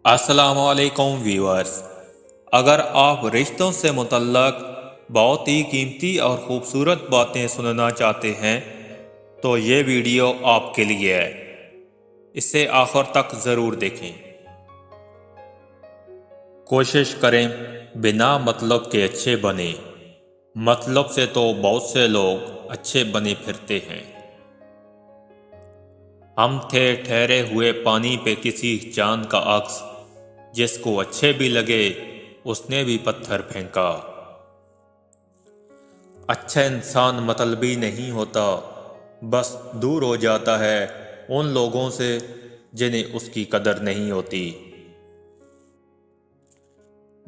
السلام علیکم ویورز، اگر آپ رشتوں سے متعلق بہت ہی قیمتی اور خوبصورت باتیں سننا چاہتے ہیں تو یہ ویڈیو آپ کے لیے ہے۔ اسے آخر تک ضرور دیکھیں۔ کوشش کریں بنا مطلب کے اچھے بنیں۔ مطلب سے تو بہت سے لوگ اچھے بنے پھرتے ہیں۔ ہم تھے ٹھہرے ہوئے پانی پہ کسی چاند کا عکس، جس کو اچھے بھی لگے اس نے بھی پتھر پھینکا۔ اچھا انسان مطلبی نہیں ہوتا، بس دور ہو جاتا ہے ان لوگوں سے جنہیں اس کی قدر نہیں ہوتی۔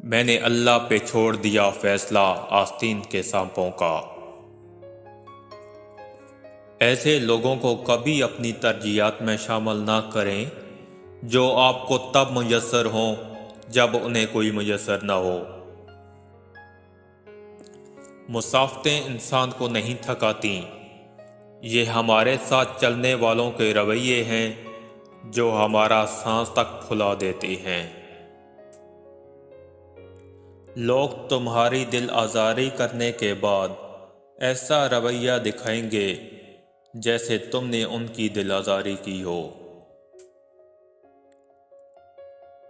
میں نے اللہ پہ چھوڑ دیا فیصلہ آستین کے سانپوں کا۔ ایسے لوگوں کو کبھی اپنی ترجیحات میں شامل نہ کریں جو آپ کو تب میسر ہوں جب انہیں کوئی میسر نہ ہو۔ مسافتیں انسان کو نہیں تھکاتی، یہ ہمارے ساتھ چلنے والوں کے رویے ہیں جو ہمارا سانس تک پھلا دیتے ہیں۔ لوگ تمہاری دل آزاری کرنے کے بعد ایسا رویہ دکھائیں گے جیسے تم نے ان کی دل آزاری کی ہو۔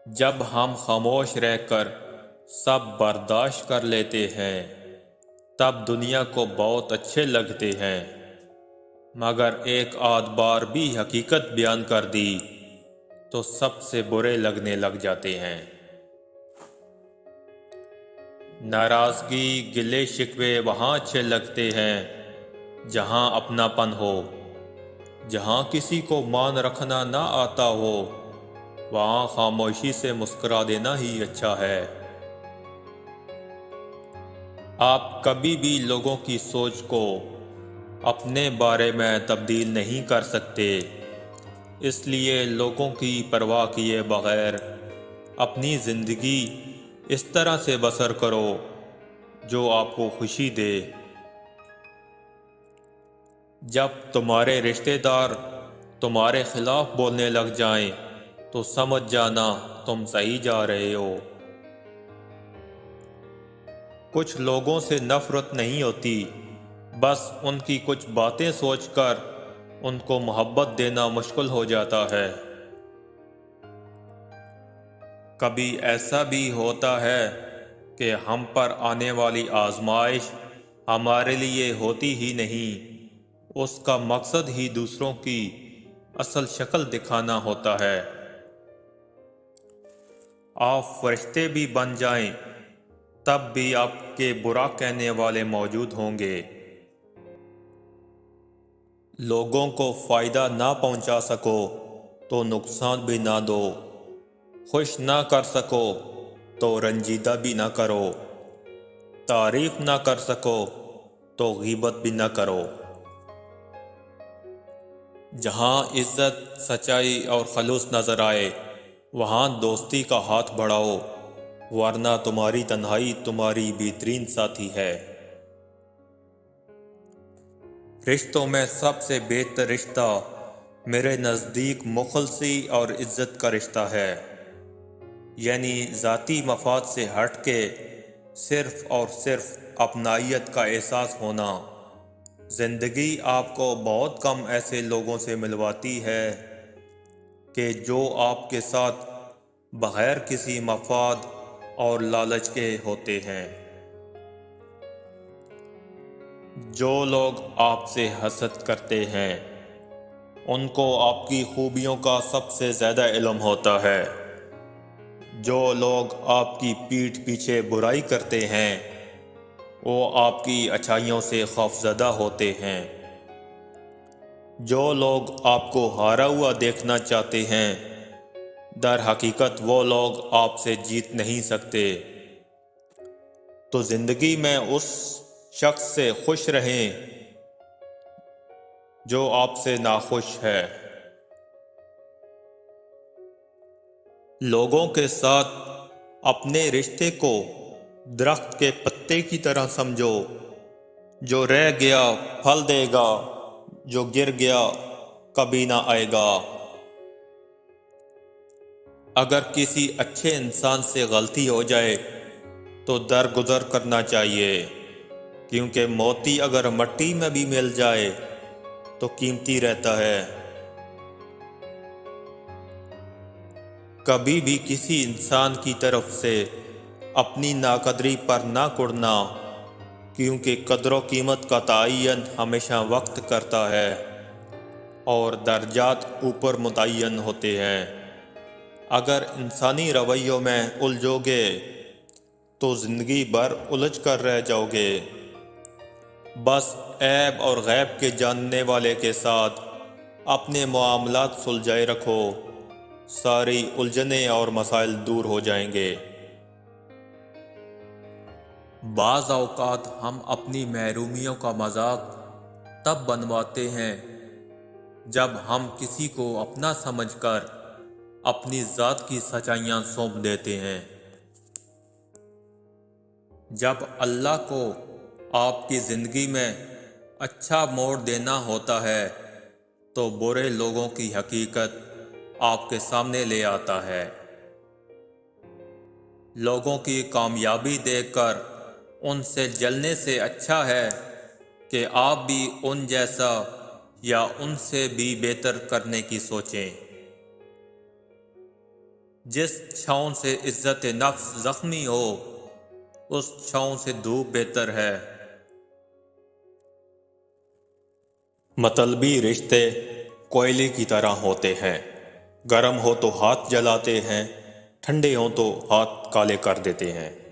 جب ہم خاموش رہ کر سب برداشت کر لیتے ہیں تب دنیا کو بہت اچھے لگتے ہیں، مگر ایک آدھ بار بھی حقیقت بیان کر دی تو سب سے برے لگنے لگ جاتے ہیں۔ ناراضگی گلے شکوے وہاں اچھے لگتے ہیں جہاں اپنا پن ہو۔ جہاں کسی کو مان رکھنا نہ آتا ہو وہاں خاموشی سے مسکرا دینا ہی اچھا ہے۔ آپ کبھی بھی لوگوں کی سوچ کو اپنے بارے میں تبدیل نہیں کر سکتے، اس لیے لوگوں کی پرواہ کیے بغیر اپنی زندگی اس طرح سے بسر کرو جو آپ کو خوشی دے۔ جب تمہارے رشتہ دار تمہارے خلاف بولنے لگ جائیں تو سمجھ جانا تم صحیح جا رہے ہو۔ کچھ لوگوں سے نفرت نہیں ہوتی، بس ان کی کچھ باتیں سوچ کر ان کو محبت دینا مشکل ہو جاتا ہے۔ کبھی ایسا بھی ہوتا ہے کہ ہم پر آنے والی آزمائش ہمارے لیے ہوتی ہی نہیں، اس کا مقصد ہی دوسروں کی اصل شکل دکھانا ہوتا ہے۔ آپ فرشتے بھی بن جائیں تب بھی آپ کے برا کہنے والے موجود ہوں گے۔ لوگوں کو فائدہ نہ پہنچا سکو تو نقصان بھی نہ دو، خوش نہ کر سکو تو رنجیدہ بھی نہ کرو، تعریف نہ کر سکو تو غیبت بھی نہ کرو۔ جہاں عزت، سچائی اور خلوص نظر آئے وہاں دوستی کا ہاتھ بڑھاؤ، ورنہ تمہاری تنہائی تمہاری بہترین ساتھی ہے۔ رشتوں میں سب سے بہتر رشتہ میرے نزدیک مخلصی اور عزت کا رشتہ ہے، یعنی ذاتی مفاد سے ہٹ کے صرف اور صرف اپنائیت کا احساس ہونا۔ زندگی آپ کو بہت کم ایسے لوگوں سے ملواتی ہے کہ جو آپ کے ساتھ بغیر کسی مفاد اور لالچ کے ہوتے ہیں۔ جو لوگ آپ سے حسد کرتے ہیں ان کو آپ کی خوبیوں کا سب سے زیادہ علم ہوتا ہے۔ جو لوگ آپ کی پیٹھ پیچھے برائی کرتے ہیں وہ آپ کی اچھائیوں سے خوفزدہ ہوتے ہیں۔ جو لوگ آپ کو ہارا ہوا دیکھنا چاہتے ہیں در حقیقت وہ لوگ آپ سے جیت نہیں سکتے۔ تو زندگی میں اس شخص سے خوش رہیں جو آپ سے ناخوش ہے۔ لوگوں کے ساتھ اپنے رشتے کو درخت کے پتے کی طرح سمجھو، جو رہ گیا پھل دے گا، جو گر گیا کبھی نہ آئے گا۔ اگر کسی اچھے انسان سے غلطی ہو جائے تو درگزر کرنا چاہیے، کیونکہ موتی اگر مٹی میں بھی مل جائے تو قیمتی رہتا ہے۔ کبھی بھی کسی انسان کی طرف سے اپنی ناقدری پر نہ کڑنا، کیونکہ قدر و قیمت کا تعین ہمیشہ وقت کرتا ہے اور درجات اوپر متعین ہوتے ہیں۔ اگر انسانی رویوں میں الجھو گے تو زندگی بھر الجھ کر رہ جاؤ گے۔ بس عیب اور غیب کے جاننے والے کے ساتھ اپنے معاملات سلجھائے رکھو، ساری الجھنیں اور مسائل دور ہو جائیں گے۔ بعض اوقات ہم اپنی محرومیوں کا مذاق تب بنواتے ہیں جب ہم کسی کو اپنا سمجھ کر اپنی ذات کی سچائیاں سونپ دیتے ہیں۔ جب اللہ کو آپ کی زندگی میں اچھا موڑ دینا ہوتا ہے تو برے لوگوں کی حقیقت آپ کے سامنے لے آتا ہے۔ لوگوں کی کامیابی دیکھ کر ان سے جلنے سے اچھا ہے کہ آپ بھی ان جیسا یا ان سے بھی بہتر کرنے کی سوچیں۔ جس چھاؤں سے عزت نفس زخمی ہو اس چھاؤں سے دھوپ بہتر ہے۔ مطلبی رشتے کوئلے کی طرح ہوتے ہیں، گرم ہو تو ہاتھ جلاتے ہیں، ٹھنڈے ہوں تو ہاتھ کالے کر دیتے ہیں۔